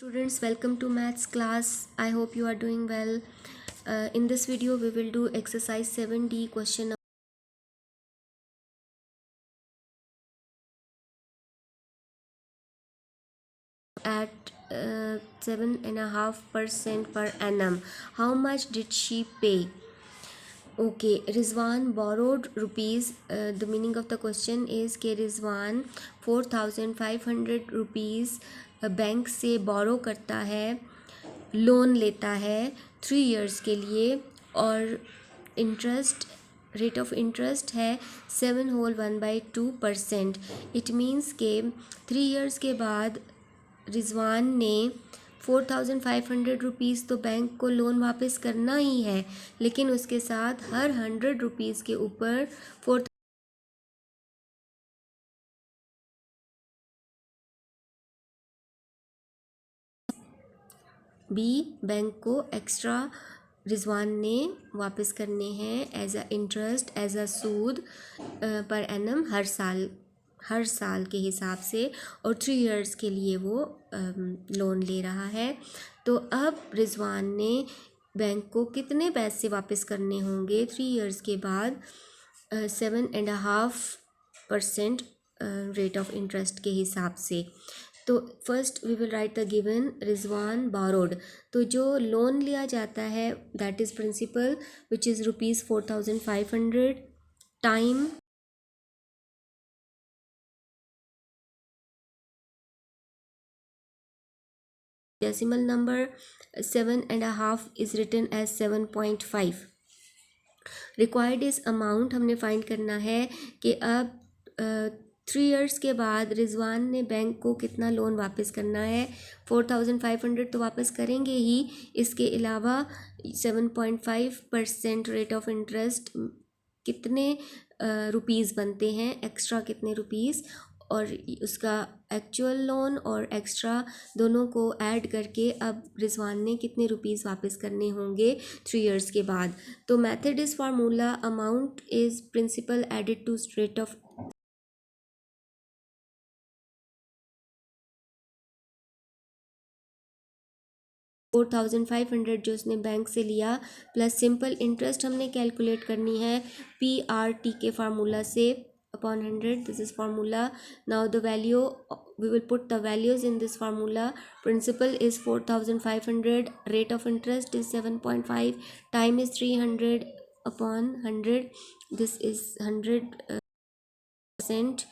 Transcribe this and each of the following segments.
Students, welcome to maths class. I hope you are doing well. In this video we will do exercise 7D question at 7.5% per annum. How much did she pay? Okay, Rizwan borrowed rupees. The meaning of the question is कि Rizwan 4,500 rupees bank से borrow करता है, loan लेता है 3 years के लिए और interest rate of interest है 7/1/2%। इट मीन्स के 3 years के बाद रिजवान ने 4,500 तो बैंक को लोन वापस करना ही है, लेकिन उसके साथ हर 100 रुपीज़ के ऊपर 4 भी बैंक को एक्स्ट्रा रिजवान ने वापस करने हैं as a interest, as a सूद पर एनम हर साल के हिसाब से, और 3 years के लिए वो लोन ले रहा है। तो अब रिजवान ने बैंक को कितने पैसे वापस करने होंगे 3 years के बाद 7.5% रेट ऑफ इंटरेस्ट के हिसाब से। तो first we will write the given Rizwan borrowed. तो जो लोन लिया जाता है that is principal which is ₹4,500 time decimal number 7.5 is written as 7.5। Required is amount हमने फाइंड करना है कि अब 3 years के बाद रिजवान ने बैंक को कितना लोन वापस करना है। 4,500 तो वापस करेंगे ही, इसके अलावा 7.5% रेट ऑफ इंटरेस्ट कितने रुपीज़ बनते हैं, एक्स्ट्रा कितने रुपीज़, और उसका एक्चुअल लोन और एक्स्ट्रा दोनों को ऐड करके अब रिजवान ने कितने रुपीज़ वापस करने होंगे 3 years के बाद। तो method is formula amount is principal added to rate of 4,500 जो उसने बैंक से लिया प्लस सिंपल इंटरेस्ट हमने कैलकुलेट करनी है PRT के फार्मूला से upon 100। this is formula. Now the value, we will put the values in this formula. Principal is 4,500, rate of interest is 7.5, time is 300 upon 100, this is 100%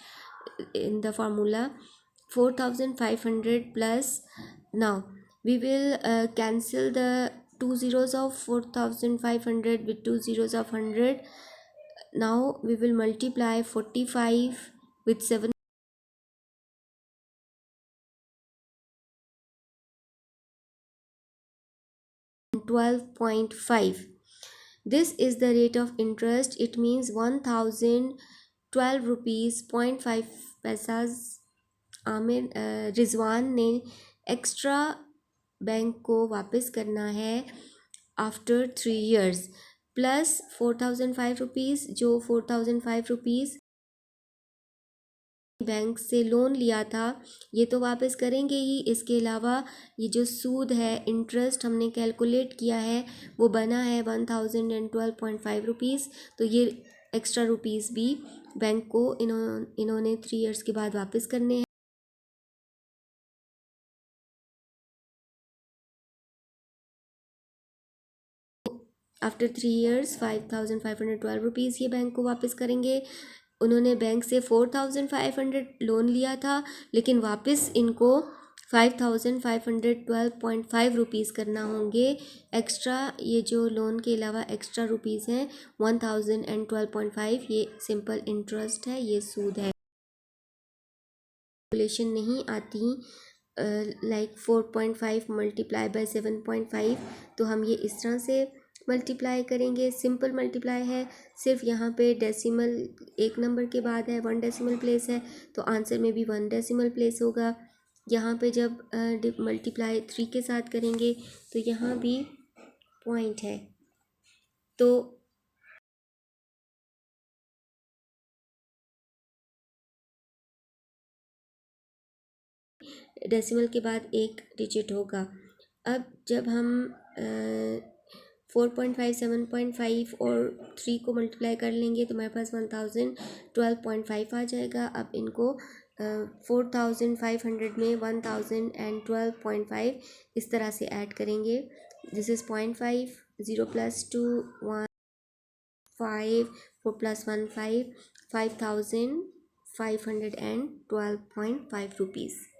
in the formula 4,500 plus. Now we will cancel the 2 zeros of 4,500 with 2 zeros of 100. Now we will multiply 45 with 7, 12.5. This is the rate of interest. It means 1,012 rupees 0.5 पैसाज Aamir Rizwan ने extra bank को वापस करना है after 3 years plus 4,005 rupees, जो 4,005 rupees bank से loan लिया था ये तो वापस करेंगे ही, इसके अलावा ये जो सूद है इंटरेस्ट हमने कैलकुलेट किया है वो बना है 1,012.5 रुपीज़। तो ये एक्स्ट्रा रुपीज़ भी बैंक को इन्होंने 3 years के बाद वापस करने हैं। आफ्टर 3 years 5,512 रुपीज़ ये बैंक को वापस करेंगे। उन्होंने बैंक से 4,500 लोन लिया था, लेकिन वापस इनको 5,512.5 रुपीज़ करना होंगे एक्स्ट्रा। ये जो लोन के अलावा एक्स्ट्रा रुपीज़ हैं 1,012.5, ये सिंपल इंटरेस्ट है, ये सूद है। कैलकुलेशन नहीं आती लाइक 4.5 मल्टीप्लाई बाय 7.5, तो हम ये इस तरह से मल्टीप्लाई करेंगे, सिंपल मल्टीप्लाई है। सिर्फ यहाँ पे डेसिमल एक नंबर के बाद है, 1 डेसिमल प्लेस है, तो आंसर में भी 1 डेसिमल प्लेस होगा। यहाँ पे जब मल्टीप्लाई 3 के साथ करेंगे तो यहाँ भी पॉइंट है, तो डेसिमल के बाद एक डिजिट होगा। अब जब हम 4.5, 7.5 और 3 को मल्टीप्लाई कर लेंगे तो हमारे पास 1012.5 आ जाएगा। अब इनको 4500 में 1012.5 इस तरह से ऐड करेंगे। This is 0.5, 0 + 2 1 5 4 + 1 5 5512.5 rupees.